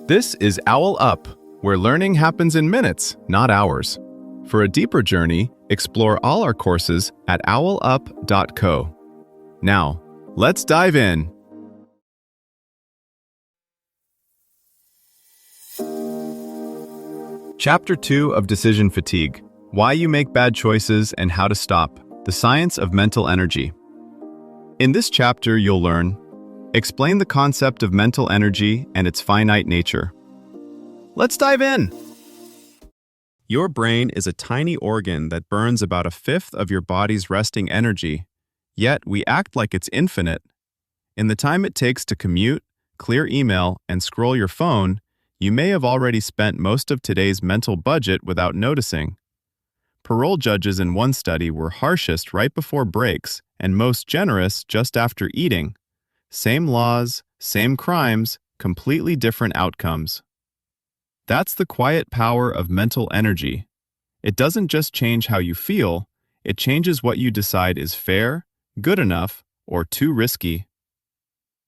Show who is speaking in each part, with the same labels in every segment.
Speaker 1: This is OwlUp, where learning happens in minutes, not hours. For a deeper journey, explore all our courses at owlup.co. Now, let's dive in. Chapter 2 of Decision Fatigue: Why You Make Bad Choices and How to Stop. The Science of Mental Energy. In this chapter, you'll learn: explain the concept of mental energy and its finite nature. Let's dive in! Your brain is a tiny organ that burns about a fifth of your body's resting energy, yet we act like it's infinite. In the time it takes to commute, clear email, and scroll your phone, you may have already spent most of today's mental budget without noticing. Parole judges in one study were harshest right before breaks and most generous just after eating. Same laws, same crimes, completely different outcomes. That's the quiet power of mental energy. It doesn't just change how you feel, it changes what you decide is fair, good enough, or too risky.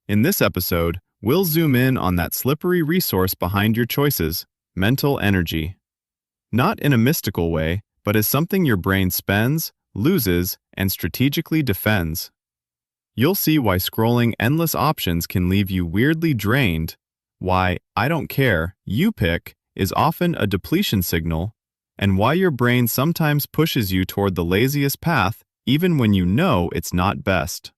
Speaker 1: In this episode, we'll zoom in on that slippery resource behind your choices: mental energy. Not in a mystical way, but as something your brain spends, loses, and strategically defends. You'll see why scrolling endless options can leave you weirdly drained, why "I don't care, you pick" is often a depletion signal, and why your brain sometimes pushes you toward the laziest path even when you know it's not best.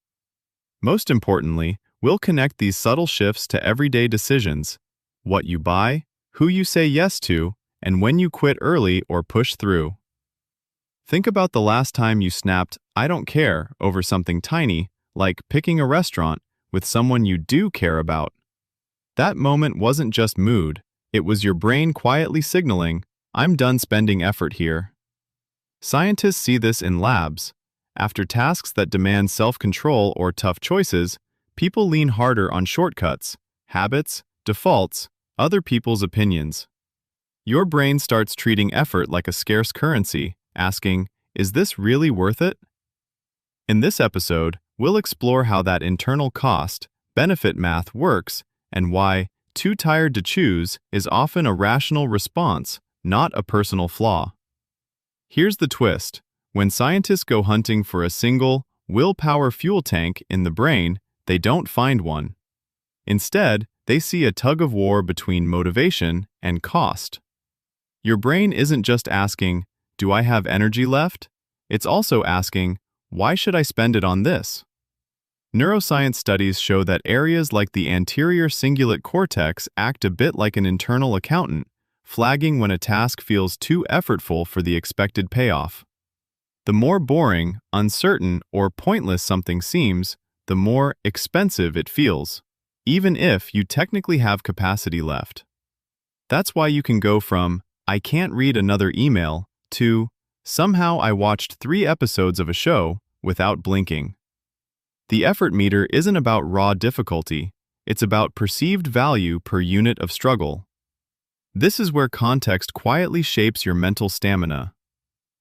Speaker 1: Most importantly, we'll connect these subtle shifts to everyday decisions: what you buy, who you say yes to, and when you quit early or push through. Think about the last time you snapped "I don't care" over something tiny, like picking a restaurant, with someone you do care about. That moment wasn't just mood, it was your brain quietly signaling, "I'm done spending effort here." Scientists see this in labs. After tasks that demand self-control or tough choices, people lean harder on shortcuts, habits, defaults, other people's opinions. Your brain starts treating effort like a scarce currency, asking, "Is this really worth it?" In this episode, we'll explore how that internal cost-benefit math works and why "too tired to choose" is often a rational response, not a personal flaw. Here's the twist: when scientists go hunting for a single, willpower fuel tank in the brain, they don't find one. Instead, they see a tug-of-war between motivation and cost. Your brain isn't just asking, "Do I have energy left?" It's also asking, "Why should I spend it on this?" Neuroscience studies show that areas like the anterior cingulate cortex act a bit like an internal accountant, flagging when a task feels too effortful for the expected payoff. The more boring, uncertain, or pointless something seems, the more expensive it feels, even if you technically have capacity left. That's why you can go from "I can't read another email" to "somehow I watched 3 episodes of a show without blinking." The effort meter isn't about raw difficulty, it's about perceived value per unit of struggle. This is where context quietly shapes your mental stamina.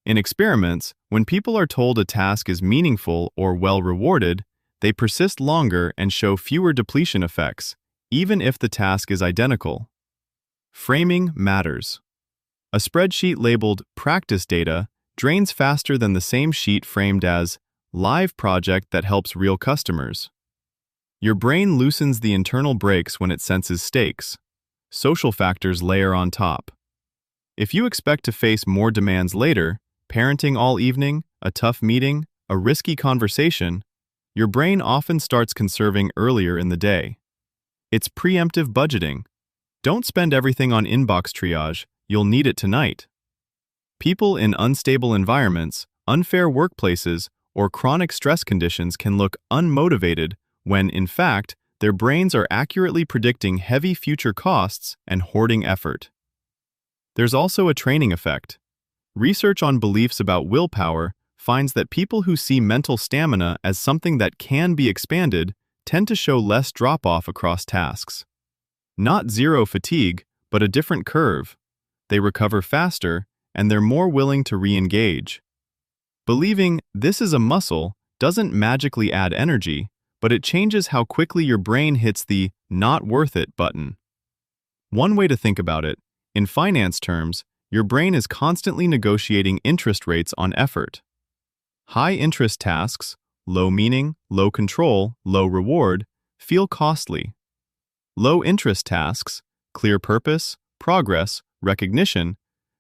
Speaker 1: In experiments, when people are told a task is meaningful or well rewarded, they persist longer and show fewer depletion effects, even if the task is identical. Framing matters. A spreadsheet labeled "practice data" drains faster than the same sheet framed as "live project that helps real customers." Your brain loosens the internal brakes when it senses stakes. Social factors layer on top. If you expect to face more demands later, parenting all evening, a tough meeting, a risky conversation, your brain often starts conserving earlier in the day. It's preemptive budgeting. Don't spend everything on inbox triage, you'll need it tonight. People in unstable environments, unfair workplaces, or chronic stress conditions can look unmotivated when, in fact, their brains are accurately predicting heavy future costs and hoarding effort. There's also a training effect. Research on beliefs about willpower finds that people who see mental stamina as something that can be expanded tend to show less drop-off across tasks. Not zero fatigue, but a different curve. They recover faster, and they're more willing to re-engage. Believing "this is a muscle" doesn't magically add energy, but it changes how quickly your brain hits the "not worth it" button. One way to think about it, in finance terms, your brain is constantly negotiating interest rates on effort. High-interest tasks, low meaning, low control, low reward, feel costly. Low-interest tasks, clear purpose, progress, recognition,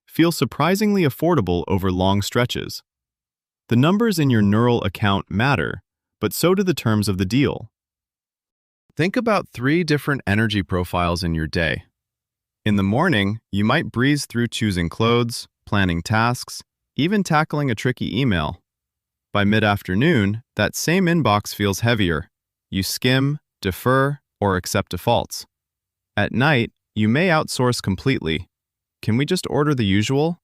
Speaker 1: feel surprisingly affordable over long stretches. The numbers in your neural account matter, but so do the terms of the deal. Think about 3 different energy profiles in your day. In the morning, you might breeze through choosing clothes, planning tasks, even tackling a tricky email. By mid-afternoon, that same inbox feels heavier. You skim, defer, or accept defaults. At night, you may outsource completely. Can we just order the usual?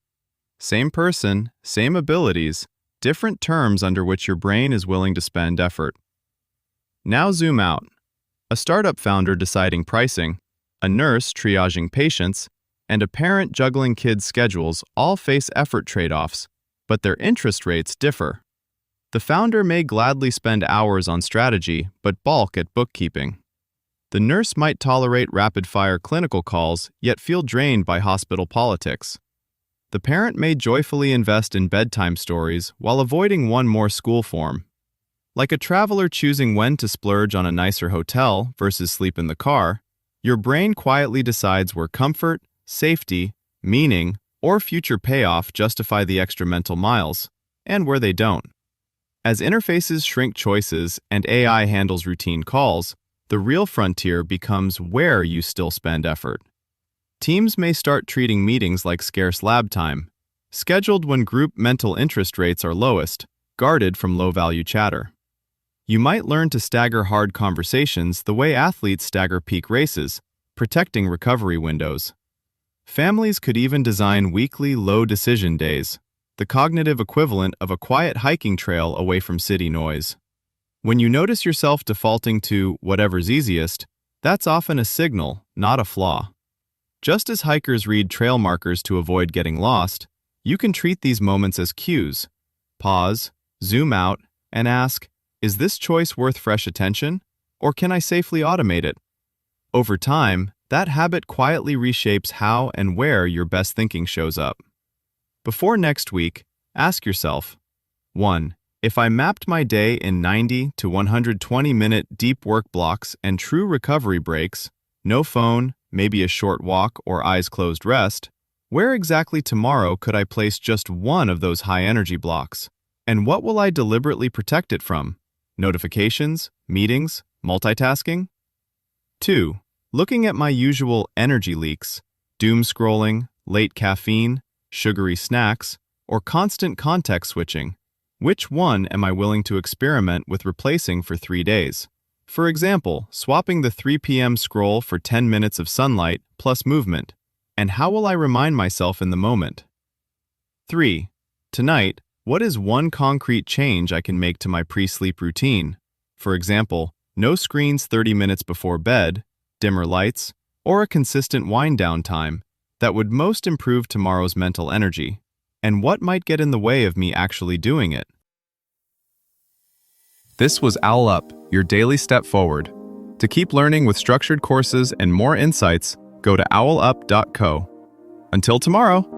Speaker 1: Same person, same abilities, different terms under which your brain is willing to spend effort. Now zoom out. A startup founder deciding pricing, a nurse triaging patients, and a parent juggling kids' schedules all face effort trade-offs, but their interest rates differ. The founder may gladly spend hours on strategy, but balk at bookkeeping. The nurse might tolerate rapid-fire clinical calls, yet feel drained by hospital politics. The parent may joyfully invest in bedtime stories while avoiding one more school form. Like a traveler choosing when to splurge on a nicer hotel versus sleep in the car, your brain quietly decides where comfort, safety, meaning, or future payoff justify the extra mental miles, and where they don't. As interfaces shrink choices and AI handles routine calls, the real frontier becomes where you still spend effort. Teams may start treating meetings like scarce lab time, scheduled when group mental interest rates are lowest, guarded from low-value chatter. You might learn to stagger hard conversations the way athletes stagger peak races, protecting recovery windows. Families could even design weekly low-decision days, the cognitive equivalent of a quiet hiking trail away from city noise. When you notice yourself defaulting to whatever's easiest, that's often a signal, not a flaw. Just as hikers read trail markers to avoid getting lost, you can treat these moments as cues. Pause, zoom out, and ask, is this choice worth fresh attention, or can I safely automate it? Over time, that habit quietly reshapes how and where your best thinking shows up. Before next week, ask yourself, 1. If I mapped my day in 90 to 120-minute deep work blocks and true recovery breaks, no phone, maybe a short walk or eyes-closed rest, where exactly tomorrow could I place just one of those high-energy blocks? And what will I deliberately protect it from? Notifications, meetings, multitasking? 2. Looking at my usual energy leaks, doom scrolling, late caffeine, sugary snacks, or constant context switching, which one am I willing to experiment with replacing for 3 days? For example, swapping the 3 p.m. scroll for 10 minutes of sunlight plus movement. And how will I remind myself in the moment? 3. Tonight, what is one concrete change I can make to my pre-sleep routine? For example, no screens 30 minutes before bed, dimmer lights, or a consistent wind-down time that would most improve tomorrow's mental energy. And what might get in the way of me actually doing it? This was OwlUp, your daily step forward. To keep learning with structured courses and more insights, go to owlup.co. Until tomorrow!